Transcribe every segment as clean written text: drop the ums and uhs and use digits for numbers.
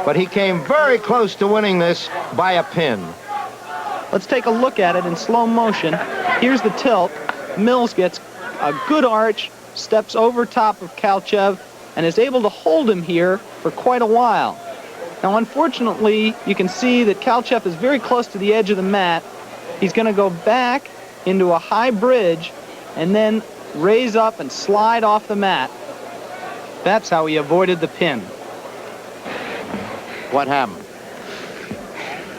but he came very close to winning this by a pin. Let's take a look at it in slow motion. Here's the tilt. Mills gets a good arch, steps over top of Kalchev, and is able to hold him here for quite a while. Now, unfortunately, you can see that Kalchev is very close to the edge of the mat. He's going to go back into a high bridge and then raise up and slide off the mat. That's how he avoided the pin. What happened?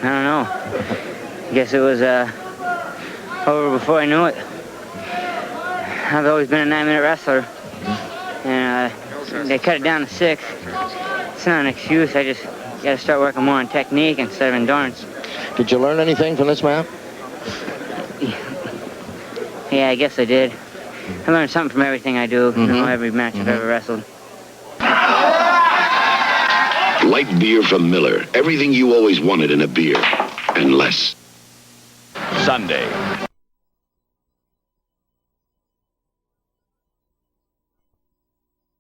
I don't know. I guess it was over before I knew it. I've always been a 9-minute wrestler, and they cut it down to 6. It's not an excuse. I just got to start working more on technique instead of endurance. Did you learn anything from this map? Yeah, I guess I did. I learned something from everything I do, you know, every match I've ever wrestled. Light beer from Miller. Everything you always wanted in a beer, and less. Sunday.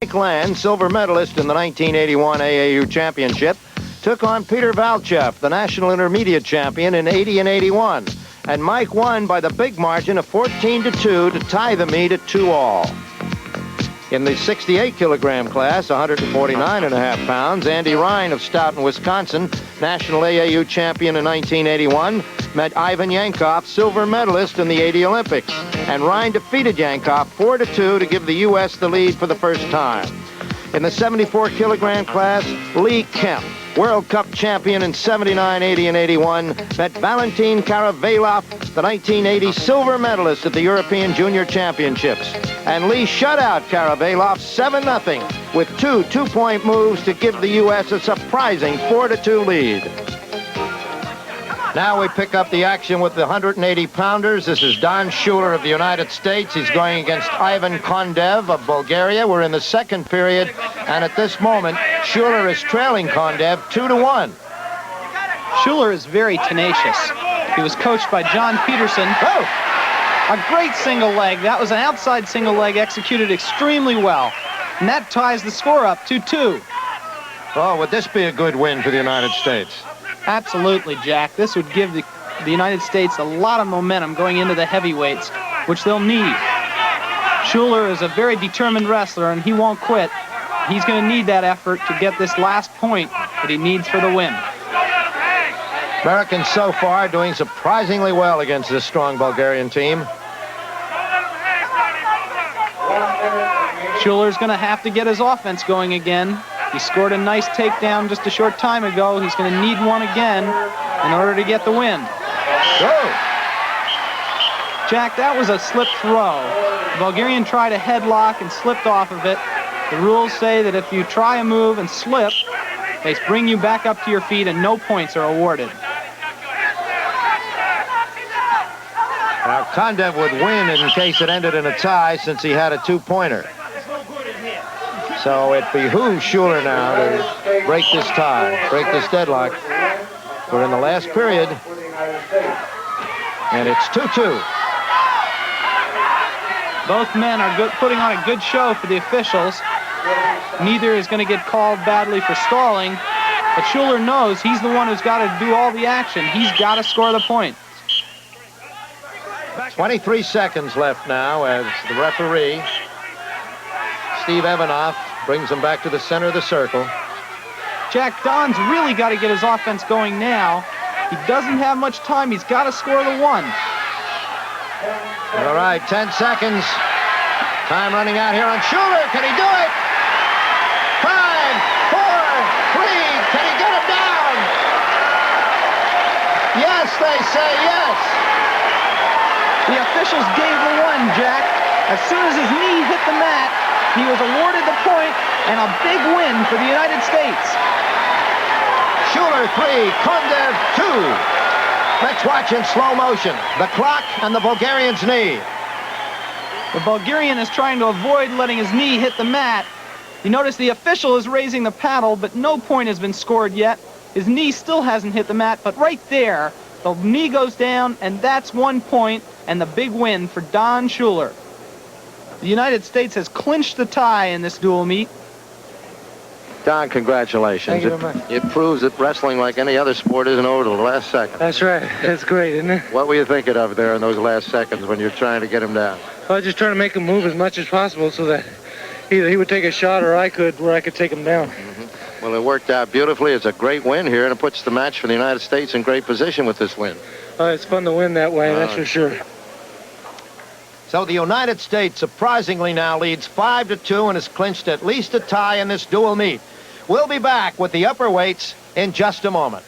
Mike Land, silver medalist in the 1981 AAU Championship, took on Peter Valchev, the national intermediate champion in 80 and 81. And Mike won by the big margin of 14-2 to tie the meet at 2-all. In the 68-kilogram class, 149.5 pounds, Andy Ryan of Stoughton, Wisconsin, national AAU champion in 1981, met Ivan Yankov, silver medalist in the 80 Olympics. And Ryan defeated Yankov 4-2 to give the U.S. the lead for the first time. In the 74-kilogram class, Lee Kemp, World Cup champion in 79, 80, and 81, met Valentin Karavelov, the 1980 silver medalist at the European Junior Championships. And Lee shut out Karavelov 7-0 with 2 two-point moves to give the U.S. a surprising 4-2 lead. Now we pick up the action with the 180-pounders. This is Don Schuler of the United States. He's going against Ivan Kondev of Bulgaria. We're in the second period, and at this moment, Schuler is trailing Kondev 2-1. Schuler is very tenacious. He was coached by John Peterson. Oh! A great single leg. That was an outside single leg executed extremely well. And that ties the score up 2-2. Oh, would this be a good win for the United States? Absolutely, Jack. This would give the United States a lot of momentum going into the heavyweights, which they'll need. Schuler is a very determined wrestler, and he won't quit. He's going to need that effort to get this last point that he needs for the win. Americans so far doing surprisingly well against this strong Bulgarian team. Schuler's going to have to get his offense going again. He scored a nice takedown just a short time ago. He's going to need one again in order to get the win. Go! Jack, that was a slip throw. The Bulgarian tried a headlock and slipped off of it. The rules say that if you try a move and slip, they bring you back up to your feet and no points are awarded. Now, Kondev would win in case it ended in a tie since he had a two-pointer. So it behooves Schuler now to break this tie, break this deadlock. We're in the last period, and it's 2-2. Both men are putting on a good show for the officials. Neither is going to get called badly for stalling, but Schuler knows he's the one who's got to do all the action. He's got to score the point. 23 seconds left now as the referee, Steve Evanoff, brings him back to the center of the circle. Jack, Don's really got to get his offense going now. He doesn't have much time. He's got to score the one. All right, 10 seconds. Time running out here on Schuler. Can he do it? 5, 4, 3. Can he get him down? Yes, they say yes. The officials gave the one, Jack. As soon as his knee hit the mat, he was awarded the point and a big win for the United States. Schuler 3, Kondev 2. Let's watch in slow motion. The clock and the Bulgarian's knee. The Bulgarian is trying to avoid letting his knee hit the mat. You notice the official is raising the paddle, but no point has been scored yet. His knee still hasn't hit the mat, but right there, the knee goes down, and that's 1 point and the big win for Don Schuler. The United States has clinched the tie in this dual meet. Don, congratulations. Thank you very much. It proves that wrestling, like any other sport, isn't over to the last second. That's right. That's great, isn't it? What were you thinking of there in those last seconds when you're trying to get him down? I was just trying to make him move as much as possible so that either he would take a shot or I could, where I could take him down. Well, it worked out beautifully. It's a great win here, and it puts the match for the United States in great position with this win. It's fun to win that way, that's for sure. So the United States surprisingly now leads 5-2 and has clinched at least a tie in this dual meet. We'll be back with the upper weights in just a moment.